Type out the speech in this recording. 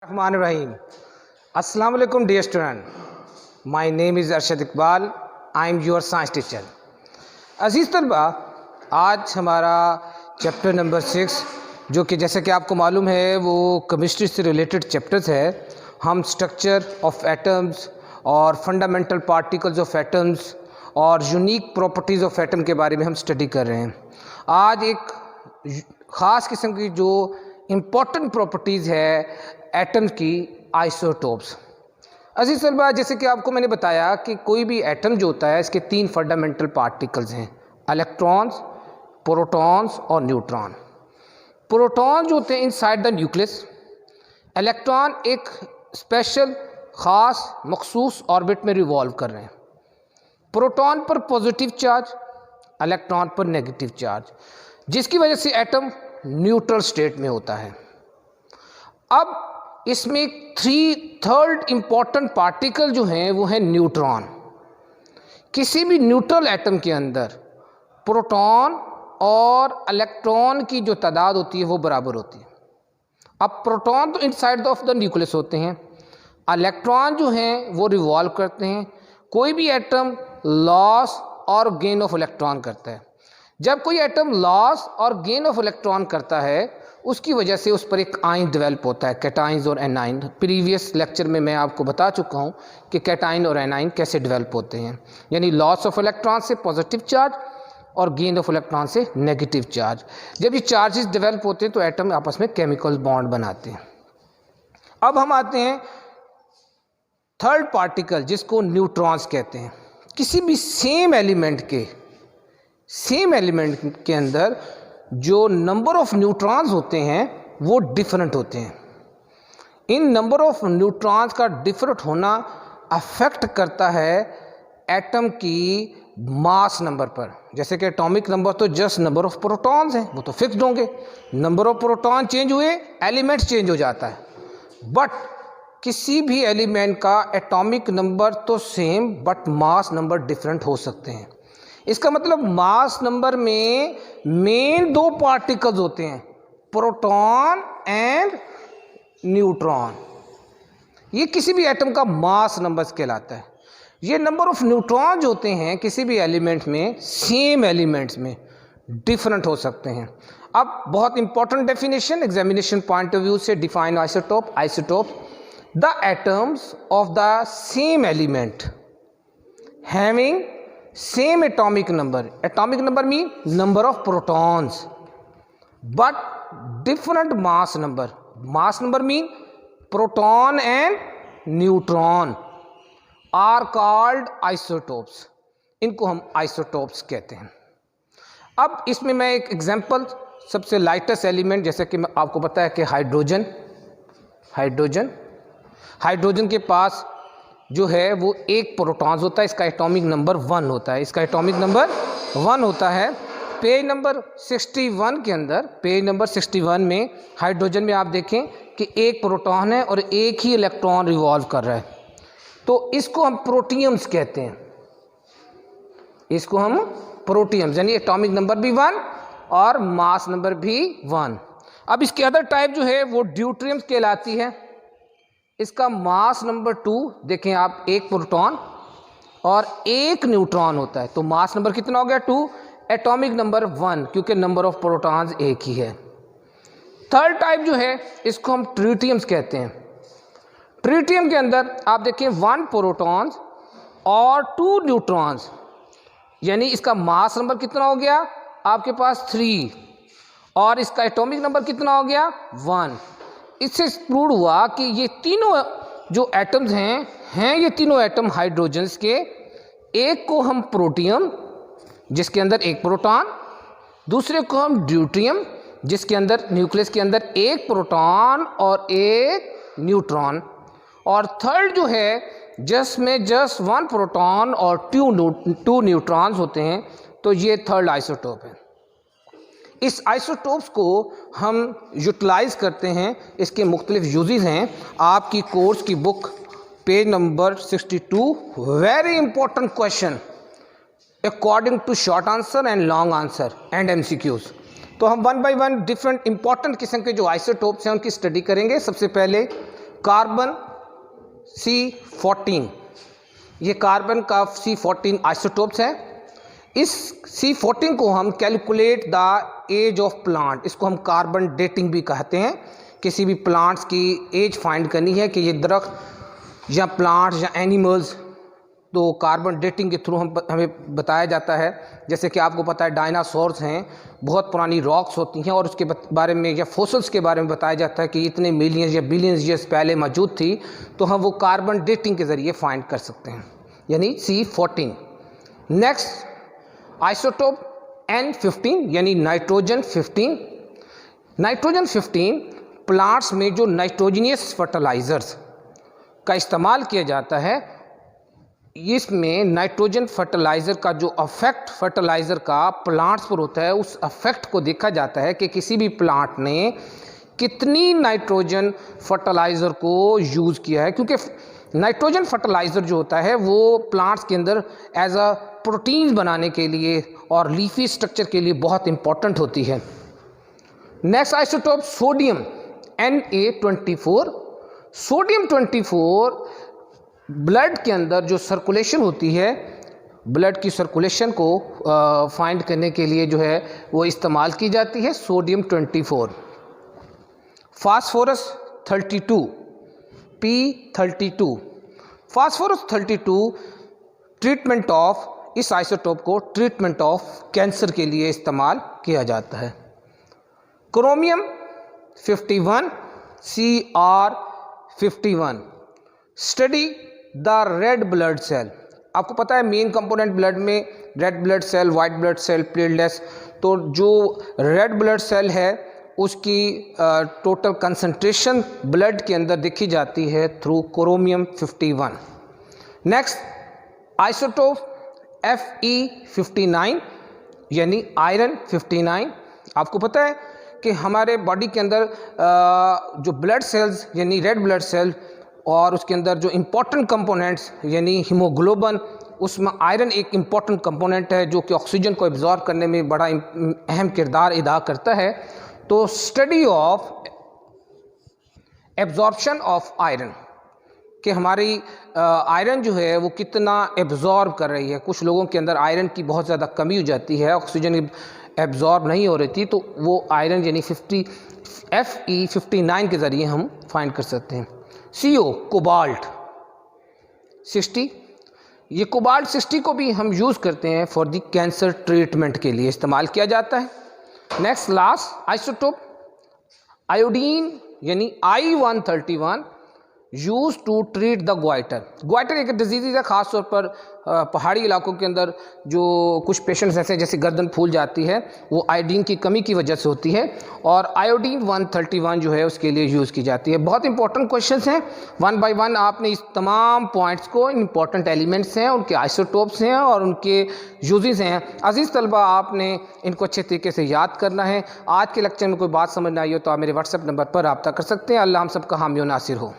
Bismillahirrahmanirrahim. Assalamu alaikum dear student. My name is Arshad Iqbal. I am your science teacher. अजीज़ तलबा, आज हमारा chapter number 6 जो कि जैसे कि आपको मालूम है वो केमिस्ट्री से रिलेटेड चैप्टर्स है। हम स्ट्रक्चर ऑफ एटम्स और फंडामेंटल पार्टिकल्स ऑफ एटम्स और यूनिक प्रॉपर्टीज़ ऑफ एटम के बारे में हम स्टडी कर रहे हैं। आज एक ख़ास किस्म की जो इम्पॉर्टेंट प्रॉपर्टीज़ है एटम्स की, आइसोटोप्स। अजीज़ तलबा, जैसे कि आपको मैंने बताया कि कोई भी एटम जो होता है इसके 3 फंडामेंटल पार्टिकल्स हैं, इलेक्ट्रॉन्स, प्रोटॉन्स और न्यूट्रॉन। प्रोटॉन जो होते हैं इनसाइड द न्यूक्लियस, इलेक्ट्रॉन एक स्पेशल ख़ास मखसूस ऑर्बिट में रिवॉल्व कर रहे हैं। प्रोटॉन पर पॉजिटिव चार्ज, इलेक्ट्रॉन पर नेगेटिव चार्ज, जिसकी वजह से एटम न्यूट्रल स्टेट में होता है। अब इसमें 3rd इम्पॉर्टेंट पार्टिकल जो हैं वो है न्यूट्रॉन। किसी भी न्यूट्रल एटम के अंदर प्रोटॉन और इलेक्ट्रॉन की जो तादाद होती है वो बराबर होती है। अब प्रोटॉन तो इनसाइड ऑफ द न्यूक्लियस होते हैं, इलेक्ट्रॉन जो हैं वो रिवॉल्व करते हैं। कोई भी एटम लॉस और गेन ऑफ इलेक्ट्रॉन करता है। जब कोई एटम लॉस और गेन ऑफ इलेक्ट्रॉन करता है उसकी वजह से उस पर एक आयन डेवलप होता है, कैटाइंस और एनाइन। प्रीवियस लेक्चर में मैं आपको बता चुका हूँ कि कैटाइन और एनाइन कैसे डेवलप होते हैं, यानी लॉस ऑफ इलेक्ट्रॉन से पॉजिटिव चार्ज और गेन ऑफ इलेक्ट्रॉन से नेगेटिव चार्ज। जब ये चार्जेस डेवलप होते हैं तो एटम आपस में केमिकल बॉन्ड बनाते हैं। अब हम आते हैं 3rd पार्टिकल जिसको न्यूट्रॉन्स कहते हैं। किसी भी सेम एलिमेंट के अंदर जो नंबर ऑफ न्यूट्रॉन्स होते हैं वो डिफरेंट होते हैं। इन नंबर ऑफ न्यूट्रॉन्स का डिफरेंट होना अफेक्ट करता है एटम की मास नंबर पर। जैसे कि एटॉमिक नंबर तो जस्ट नंबर ऑफ प्रोटॉन्स हैं, वो तो फिक्स्ड होंगे। नंबर ऑफ प्रोटॉन चेंज हुए, एलिमेंट चेंज हो जाता है। बट किसी भी एलिमेंट का एटॉमिक नंबर तो same but mass number different हो सकते हैं। इसका मतलब मास नंबर में मेन 2 पार्टिकल्स होते हैं, प्रोटॉन एंड न्यूट्रॉन। ये किसी भी एटम का मास नंबर कहलाता है। ये नंबर ऑफ न्यूट्रॉन जो होते हैं किसी भी एलिमेंट में, सेम एलिमेंट्स में डिफरेंट हो सकते हैं। अब बहुत important definition examination point of view से define isotope the atoms of the same element having same atomic number mean number of protons but different mass number mean proton and neutron are called isotopes। इनको हम isotopes कहते हैं। अब इसमें मैं एक example, सबसे लाइटेस्ट एलिमेंट जैसे कि मैं आपको बताया कि हाइड्रोजन के पास जो है वो एक प्रोटॉन्स होता है, इसका एटॉमिक नंबर 1 होता है। पेज नंबर 61 के अंदर, पेज नंबर 61 में हाइड्रोजन में आप देखें कि एक प्रोटॉन है और एक ही इलेक्ट्रॉन रिवॉल्व कर रहा है, तो इसको हम प्रोटियम्स कहते हैं। यानी एटॉमिक नंबर भी 1 और मास नंबर भी 1। अब इसके अदर टाइप जो है वो ड्यूट्रियम्स कहलाती है। इसका मास नंबर 2 देखें आप, एक प्रोटॉन और एक न्यूट्रॉन होता है, तो मास नंबर कितना हो गया 2, एटॉमिक नंबर 1 क्योंकि नंबर ऑफ प्रोटॉन्स एक ही है। 3rd टाइप जो है इसको हम ट्रिटियम्स कहते हैं। ट्रिटियम के अंदर आप देखें 1 प्रोटॉन्स और 2 न्यूट्रॉन्स, यानी इसका मास नंबर कितना हो गया आपके पास 3 और इसका एटॉमिक नंबर कितना हो गया 1। इससे प्रूव हुआ कि ये तीनों जो एटम्स हैं ये तीनों एटम हाइड्रोजन्स के। एक को हम प्रोटियम जिसके अंदर एक प्रोटॉन, दूसरे को हम ड्यूट्रियम जिसके अंदर न्यूक्लियस के अंदर एक प्रोटॉन और एक न्यूट्रॉन, और 3rd जो है जिसमें जस्ट 1 प्रोटॉन और 2 न्यूट्रॉन्स होते हैं, तो ये 3rd आइसोटोप है। इस आइसोटोप्स को हम यूटिलाइज करते हैं, इसके मुख्तलिफ यूजेस हैं। आपकी कोर्स की book page number 62, very important question according to short answer and long answer and MCQs। तो हम 1 बाय 1 डिफरेंट इंपॉर्टेंट किस्म के जो आइसोटोप्स हैं उनकी स्टडी करेंगे। सबसे पहले कार्बन C14, ये कार्बन का C14 आइसोटोप्स है। इस C14 को हम calculate the age of plant, इसको हम कार्बन डेटिंग भी कहते हैं। किसी भी प्लांट्स की एज फाइंड करनी है कि ये दरख्त या प्लांट्स या एनिमल्स, तो कार्बन डेटिंग के थ्रू हमें बताया जाता है। जैसे कि आपको पता है डायनासोर्स हैं, बहुत पुरानी रॉक्स होती हैं और उसके बारे में या फोसिल्स के बारे में बताया जाता है कि इतने मिलियंस या बिलियंस ईयर्स पहले मौजूद थी, तो हम वो कार्बन डेटिंग के ज़रिए फाइंड कर सकते हैं, यानी C14। नेक्स्ट आइसोटोप N15 यानी नाइट्रोजन 15। नाइट्रोजन 15 प्लांट्स में जो नाइट्रोजनियस फर्टिलाइज़र्स का इस्तेमाल किया जाता है, इसमें नाइट्रोजन फर्टिलाइज़र का जो अफेक्ट फर्टिलाइज़र का प्लांट्स पर होता है, उस अफेक्ट को देखा जाता है कि किसी भी प्लांट ने कितनी नाइट्रोजन फर्टिलाइज़र को यूज़ किया है। क्योंकि नाइट्रोजन फर्टिलाइज़र जो होता है वो प्लांट्स के अंदर एज अ प्रोटीन बनाने के लिए और लीफी स्ट्रक्चर के लिए बहुत इंपॉर्टेंट होती है। Next isotope sodium Na24। Sodium 24 blood के अंदर जो सर्कुलेशन होती है, ब्लड की सर्कुलेशन को फाइंड करने के लिए जो है वो इस्तेमाल की जाती है sodium 24। Phosphorus 32 P32। Phosphorus 32 treatment of, इस आइसोटोप को ट्रीटमेंट ऑफ कैंसर के लिए इस्तेमाल किया जाता है। Chromium 51 Cr51 study the red blood cell. आपको पता है मेन कंपोनेंट ब्लड में red blood cell, white blood cell, platelets, तो जो रेड ब्लड सेल है उसकी टोटल कंसंट्रेशन ब्लड के अंदर देखी जाती है through chromium 51। Next isotope Fe59 यानी आयरन 59। आपको पता है कि हमारे बॉडी के अंदर जो ब्लड सेल्स यानी रेड ब्लड सेल और उसके अंदर जो इम्पोर्टेंट कंपोनेंट्स यानी हीमोग्लोबिन, उसमें आयरन एक इम्पॉर्टेंट कंपोनेंट है जो कि ऑक्सीजन को एब्जॉर्ब करने में बड़ा अहम किरदार अदा करता है। तो study of absorption of iron, कि हमारी आयरन जो है वो कितना एब्जॉर्ब कर रही है। कुछ लोगों के अंदर आयरन की बहुत ज़्यादा कमी हो जाती है, ऑक्सीजन एब्जॉर्ब नहीं हो रही थी, तो वो आयरन यानी Fe59 के ज़रिए हम फाइंड कर सकते हैं। CO कोबाल्ट 60, ये कोबाल्ट 60 को भी हम यूज़ करते हैं फॉर द कैंसर ट्रीटमेंट के लिए इस्तेमाल किया जाता है। नेक्स्ट लास्ट आइसोटोप आयोडीन यानी I131 use to treat the goitre. Goitre एक डिजीज़ है, ख़ास तौर पर पहाड़ी इलाकों के अंदर जो कुछ पेशेंट्स ऐसे जैसे गर्दन फूल जाती है, वो आयोडीन की कमी की वजह से होती है, और आयोडीन 131 जो है उसके लिए यूज़ की जाती है। बहुत इंपॉर्टेंट क्वेश्चंस हैं, वन बाय वन आपने इस तमाम पॉइंट्स को, इंपॉर्टेंट एलिमेंट्स हैं, उनके आइसोटोप्स हैं और उनके यूजेस हैं, अजीज़ तलबा आपने इनको अच्छे तरीके से याद करना है। आज के लेक्चर में कोई बात समझ ना आई हो तो आप मेरे व्हाट्सएप नंबर पर रब्ता कर सकते हैं। अल्लाह हम सबका हामी नासिर हो।